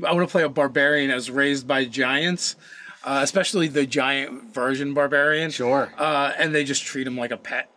I want to play a barbarian as raised by giants, especially the giant version barbarian. Sure. And they just treat him like a pet.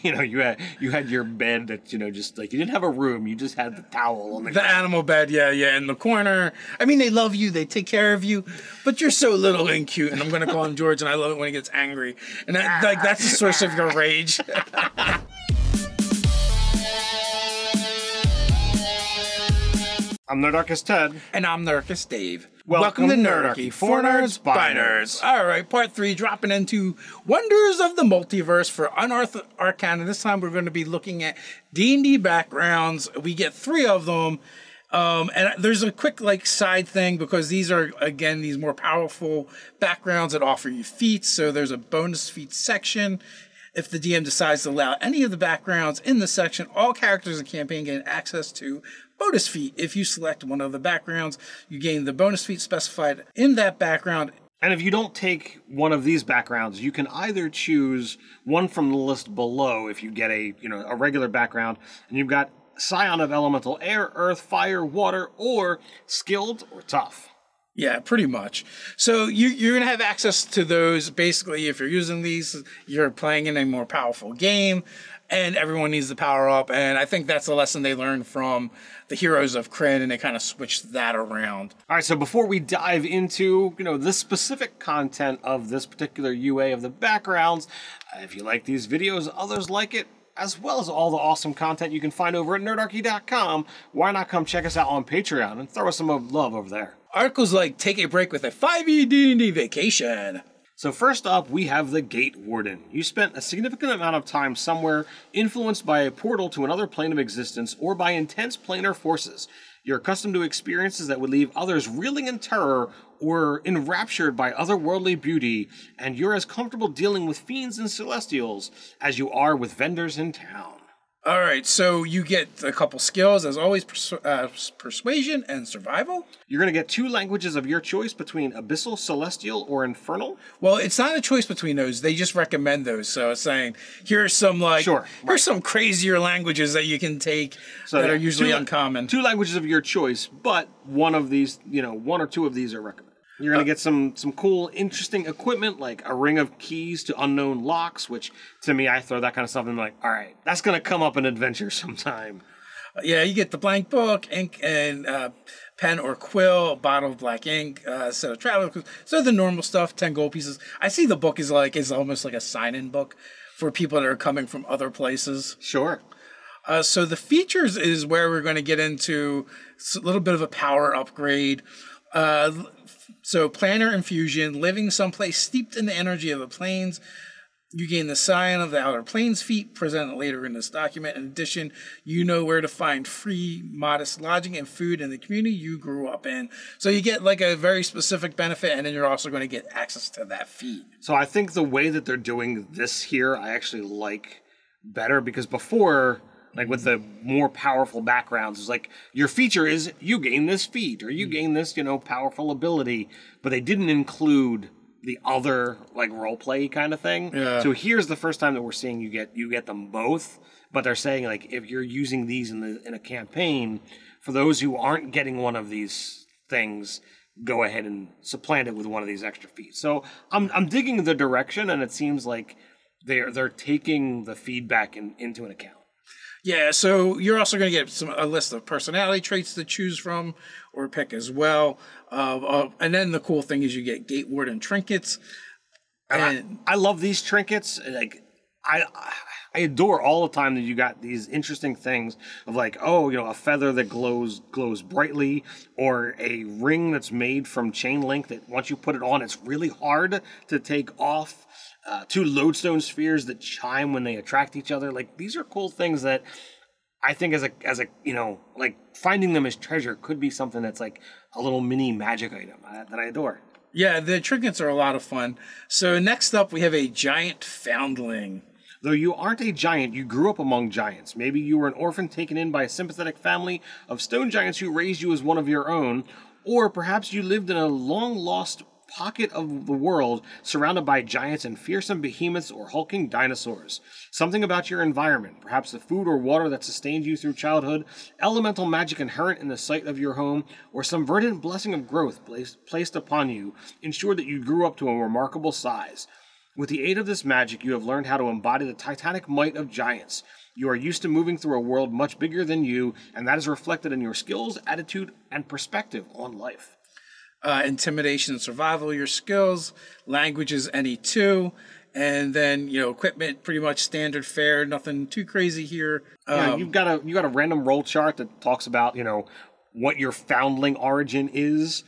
You know, you had your bed that, you know, just like you didn't have a room, you just had the towel on the ground. Animal bed, yeah, in the corner. I mean, they love you, they take care of you, but you're so little and cute. And I'm gonna call him George, and I love it when he gets angry. And that's the source of your rage. I'm Nerdarchy Ted. And I'm Nerdarchy Dave. Welcome to Nerdarchy, for nerds, by nerds. All right, part 3, dropping into Wonders of the Multiverse for Unearthed Arcana. This time we're going to be looking at D&D backgrounds. We get 3 of them. And there's a quick side thing because these are, again, these more powerful backgrounds that offer you feats. So there's a bonus feats section. If the DM decides to allow any of the backgrounds in the section, all characters in the campaign gain access to bonus feat. If you select one of the backgrounds, you gain the bonus feat specified in that background. And if you don't take one of these backgrounds, you can either choose one from the list below if you get a regular background, and you've got Scion of Elemental Air, Earth, Fire, Water, or Skilled or Tough. Yeah, pretty much. So you're going to have access to those. Basically, if you're using these, you're playing in a more powerful game, and everyone needs to power up. And I think that's a lesson they learned from the Heroes of Krynn, and they kind of switched that around. All right, so before we dive into, the specific content of this particular UA of the backgrounds, if you like these videos, others like it, as well as all the awesome content you can find over at nerdarchy.com, why not come check us out on Patreon and throw us some love over there. Articles like Take a Break with a 5e D&D Vacation. So first up, we have the Gate Warden. You spent a significant amount of time somewhere influenced by a portal to another plane of existence or by intense planar forces. You're accustomed to experiences that would leave others reeling in terror or enraptured by otherworldly beauty, and you're as comfortable dealing with fiends and celestials as you are with vendors in town. All right, so you get a couple skills, as always, persuasion and survival. You're going to get 2 languages of your choice between abyssal, celestial, or infernal. Well, it's not a choice between those. They just recommend those. So it's saying, here's some here's some crazier languages that you can take that are usually uncommon. 2 languages of your choice, but one of these, 1 or 2 of these are recommended. You're going to get some cool, interesting equipment, like a ring of keys to unknown locks, which, to me, I throw that kind of stuff and I'm like, all right, that's going to come up in adventure sometime. Yeah, you get the blank book, ink, and pen or quill, a bottle of black ink, a set of travel. So the normal stuff, 10 gold pieces. I see the book is almost like a sign-in book for people that are coming from other places. Sure. So the features is where we're going to get into a little bit of a power upgrade. So planar infusion, living someplace steeped in the energy of the planes. You gain the Scion of the Outer Planes feat, presented later in this document. In addition, you know where to find free, modest lodging and food in the community you grew up in. So you get a very specific benefit, and then you're also going to get access to that feat. So I think the way that they're doing this here, I actually like better, because before, with the more powerful backgrounds, it's your feature is you gain this feat, or you gain this, powerful ability, but they didn't include the other, role-play kind of thing. Yeah. So here's the first time that we're seeing you get them both, but they're saying, if you're using these in a campaign, for those who aren't getting one of these things, go ahead and supplant it with one of these extra feats. So I'm digging the direction, and it seems like they're taking the feedback into an account. Yeah, so you're also going to get a list of personality traits to choose from or pick as well. And then the cool thing is you get Gate Warden trinkets. And I love these trinkets. I adore all the time that you got these interesting things of a feather that glows brightly, or a ring that's made from chain link that once you put it on, it's really hard to take off. 2 lodestone spheres that chime when they attract each other. These are cool things that I think as a finding them as treasure could be something that's a little mini magic item that I adore. Yeah, the trinkets are a lot of fun. So next up, we have a giant foundling. Though you aren't a giant, you grew up among giants. Maybe you were an orphan taken in by a sympathetic family of stone giants who raised you as one of your own, or perhaps you lived in a long-lost pocket of the world surrounded by giants and fearsome behemoths or hulking dinosaurs. Something about your environment, perhaps the food or water that sustained you through childhood, elemental magic inherent in the site of your home, or some verdant blessing of growth placed upon you, ensured that you grew up to a remarkable size. With the aid of this magic, you have learned how to embody the titanic might of giants. You are used to moving through a world much bigger than you, and that is reflected in your skills, attitude, and perspective on life. Intimidation and survival, your skills, languages, any two. And then, equipment, pretty much standard fare, nothing too crazy here. You've got a random roll chart that talks about, what your foundling origin is.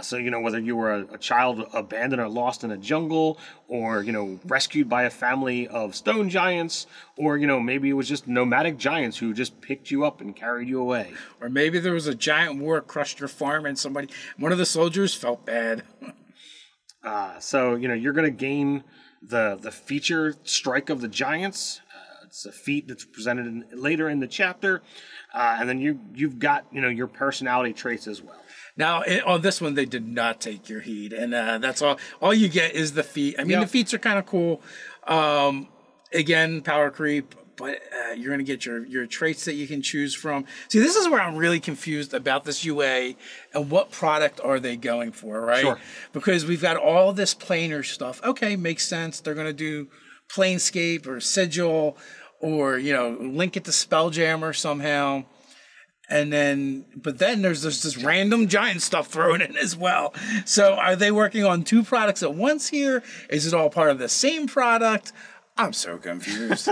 So, whether you were a child abandoned or lost in a jungle, or, rescued by a family of stone giants, or, maybe it was just nomadic giants who just picked you up and carried you away. Or maybe there was a giant war, crushed your farm, and one of the soldiers felt bad. So, you're going to gain the feature Strike of the Giants. It's a feat that's presented later in the chapter. And then you've got, your personality traits as well. Now, on this one, they did not take your heed, and that's all. All you get is the feat. I mean, The feats are kind of cool. Again, power creep, but you're going to get your traits that you can choose from. See, this is where I'm really confused about this UA and what product are they going for, right? Sure. Because we've got all this planar stuff. Okay, makes sense. They're going to do Planescape or Sigil or, link it to Spelljammer somehow. But then there's this random giant stuff thrown in as well. So are they working on two products at once here? Is it all part of the same product? I'm so confused.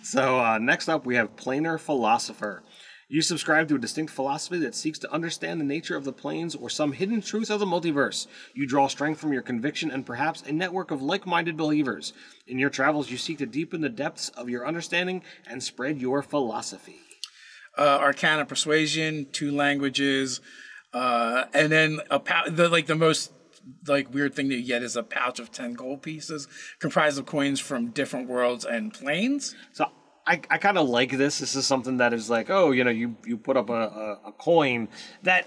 So next up we have Planar Philosopher. You subscribe to a distinct philosophy that seeks to understand the nature of the planes or some hidden truth of the multiverse. You draw strength from your conviction and perhaps a network of like-minded believers. In your travels, you seek to deepen the depths of your understanding and spread your philosophy. Arcana Persuasion, 2 languages, and then the most weird thing that you get is a pouch of 10 gold pieces comprised of coins from different worlds and planes. So I kind of like this. This is something that is like, you put up a coin that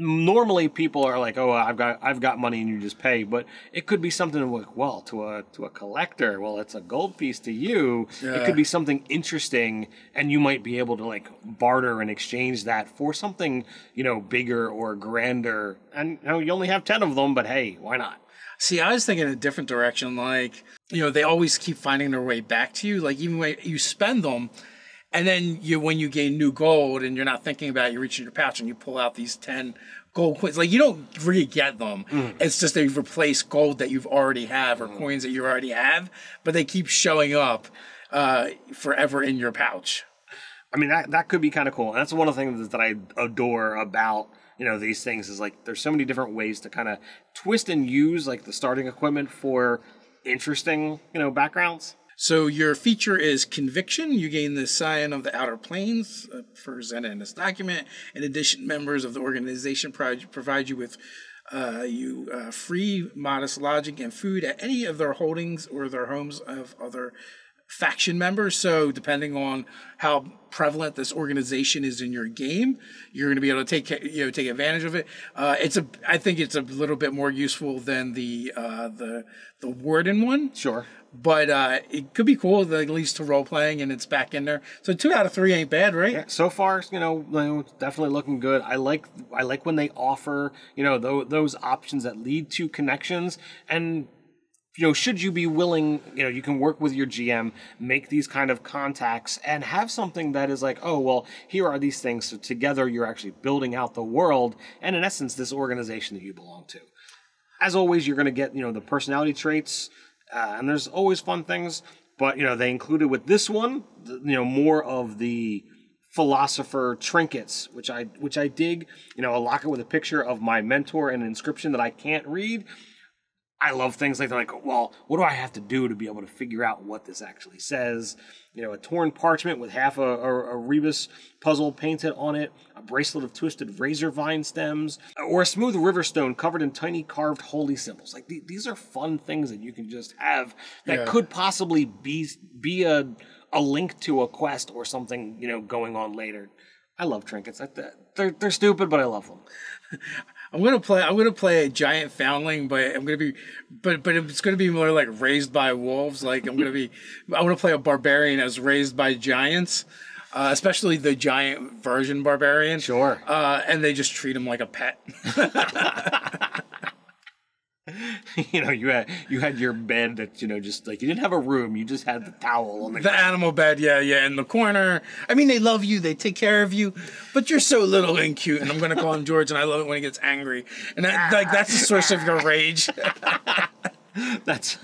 normally people are like, oh, I've got money and you just pay, but it could be something like, well, to a collector, well, it's a gold piece to you. Yeah. It could be something interesting, and you might be able to barter and exchange that for something bigger or grander. And you only have 10 of them, but hey, why not? See, I was thinking a different direction. They always keep finding their way back to you. Even when you spend them. And then when you gain new gold and you're not thinking about it, you reach in your pouch and you pull out these 10 gold coins. You don't re-get them. It's just they replace gold that you've already have or coins that you already have, but they keep showing up forever in your pouch. I mean, that could be kind of cool. And that's one of the things that I adore about these things is there's so many different ways to kind of twist and use the starting equipment for interesting backgrounds. So your feature is Conviction. You gain the Scion of the Outer Planes, presented in this document. In addition, members of the organization provide you with free, modest lodging and food at any of their holdings or their homes of other faction members. So depending on how prevalent this organization is in your game, you're going to be able to take advantage of it. I think it's a little bit more useful than the Warden one. Sure. But it could be cool, at least to role playing, and it's back in there. So 2 out of 3 ain't bad, right? Yeah, so far, definitely looking good. I like when they offer those options that lead to connections, and should you be willing, you can work with your GM, make these kind of contacts, and have something that is oh well, here are these things. So together, you're actually building out the world, and in essence, this organization that you belong to. As always, you're going to get the personality traits. And there's always fun things, but they included with this one, more of the philosopher trinkets, which I dig. A locket with a picture of my mentor and an inscription that I can't read. I love things like, they're like, well, what do I have to do to be able to figure out what this actually says? A torn parchment with half a rebus puzzle painted on it, a bracelet of twisted razor vine stems, or a smooth river stone covered in tiny carved holy symbols. These are fun things that you can just have that could possibly be a link to a quest or something, going on later. I love trinkets. They're stupid, but I love them. I'm gonna play a giant foundling, but it's gonna be more like raised by wolves. Like I want to play a barbarian as raised by giants, especially the giant version barbarian. Sure. And they just treat him like a pet. You had your bed that, just like you didn't have a room, you just had the towel on the animal bed, yeah, in the corner. I mean, they love you, they take care of you, but you're so little and cute. And I'm gonna call him George, and I love it when he gets angry, and that's the source of your rage. That's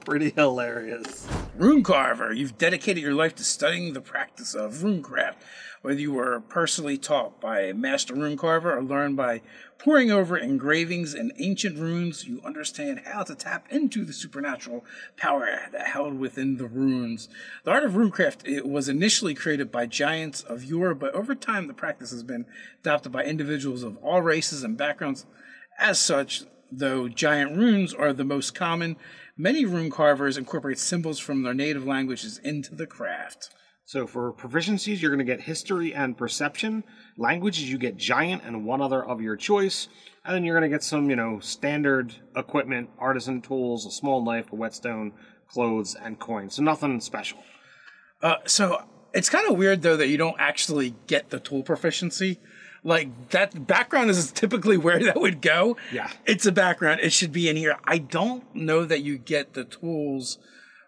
pretty hilarious. Rune Carver, you've dedicated your life to studying the practice of runecraft. Whether you were personally taught by a master rune carver or learned by poring over engravings and ancient runes, you understand how to tap into the supernatural power that held within the runes. The art of runecraft was initially created by giants of yore, but over time the practice has been adopted by individuals of all races and backgrounds. As such, though giant runes are the most common, many rune carvers incorporate symbols from their native languages into the craft. So for proficiencies, you're going to get history and perception. Languages, you get giant and one other of your choice. And then you're going to get some, standard equipment, artisan tools, a small knife, a whetstone, clothes, and coins. So nothing special. So it's kind of weird, though, that you don't actually get the tool proficiency. Like, that background is typically where that would go. Yeah. It's a background. It should be in here. I don't know that you get the tools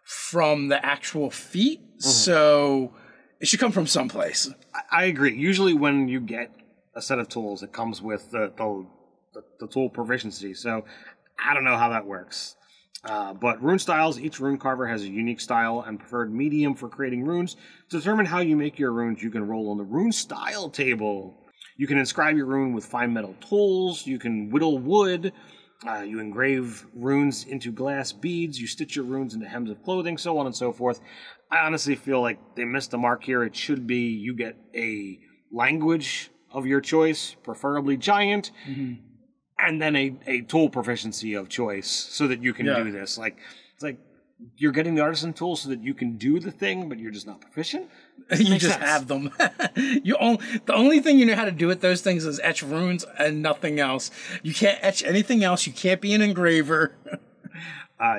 from the actual feat. So it should come from someplace. I agree. Usually when you get a set of tools, it comes with the tool proficiency. So I don't know how that works. But Roon Styles, each rune carver has a unique style and preferred medium for creating runes. To determine how you make your runes, you can roll on the Roon Style table. You can inscribe your rune with fine metal tools. You can whittle wood. You engrave runes into glass beads. You stitch your runes into hems of clothing, so on and so forth. I honestly feel like they missed the mark here. It should be you get a language of your choice, preferably giant, and then a tool proficiency of choice so that you can do this. It's like you're getting the artisan tools so that you can do the thing, but you're just not proficient. You just have them. The only thing you know how to do with those things is etch runes and nothing else. You can't etch anything else. You can't be an engraver.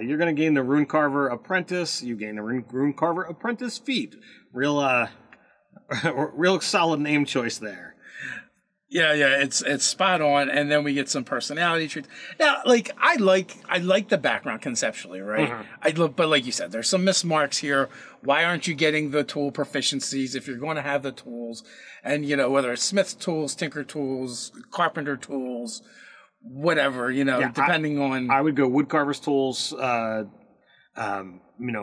You're going to gain the Rune Carver Apprentice. You gain the Rune Carver Apprentice feat. Real solid name choice there. Yeah, it's spot on, and then we get some personality traits. Now, I like the background conceptually, right? But like you said, there's some mismarks here. Why aren't you getting the tool proficiencies if you're going to have the tools? And whether it's smith tools, tinker tools, carpenter tools, whatever, depending on. I would go woodcarver's tools,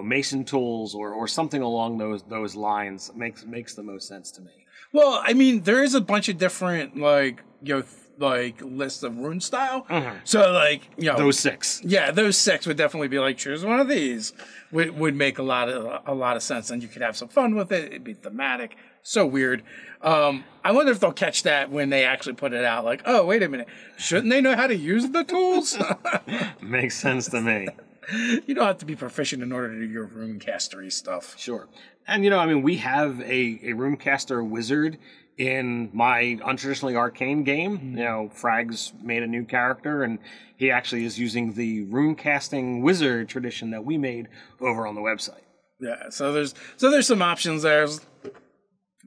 mason tools, or something along those lines. Makes the most sense to me. Well, I mean, there is a bunch of different lists of rune style. So those 6. Yeah, those 6 would definitely be choose one of these. Would make a lot of sense, and you could have some fun with it. It'd be thematic. So weird. I wonder if they'll catch that when they actually put it out. Oh, wait a minute, shouldn't they know how to use the tools? Makes sense to me. You don't have to be proficient in order to do your rune castery stuff. Sure. And, we have a runecaster wizard in my untraditionally arcane game. Frag's made a new character, and he actually is using the runecasting wizard tradition that we made over on the website. Yeah, so there's some options there. What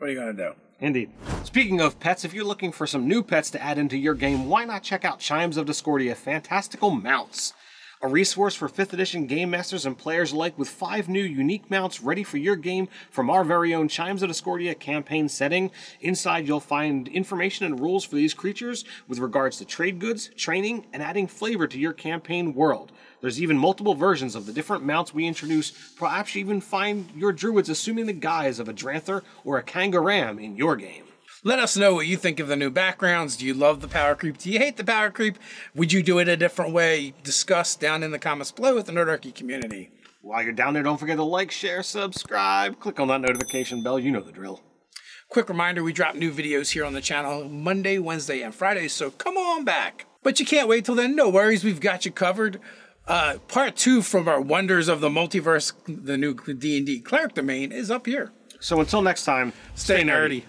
are you going to do? Indeed. Speaking of pets, if you're looking for some new pets to add into your game, why not check out Chimes of Discordia Fantastical Mounts? A resource for 5th edition game masters and players alike with 5 new unique mounts ready for your game from our very own Chimes of Discordia campaign setting. Inside you'll find information and rules for these creatures with regards to trade goods, training, and adding flavor to your campaign world. There's even multiple versions of the different mounts we introduce. Perhaps you even find your druids assuming the guise of a Dranther or a Kangaram in your game. Let us know what you think of the new backgrounds. Do you love the power creep? Do you hate the power creep? Would you do it a different way? Discuss down in the comments below with the Nerdarchy community. While you're down there, don't forget to like, share, subscribe. Click on that notification bell. You know the drill. Quick reminder, we drop new videos here on the channel Monday, Wednesday, and Friday, so come on back. But you can't wait till then. No worries, we've got you covered. Part 2 from our Wonders of the Multiverse, the new D&D cleric domain, is up here. So until next time, stay nerdy.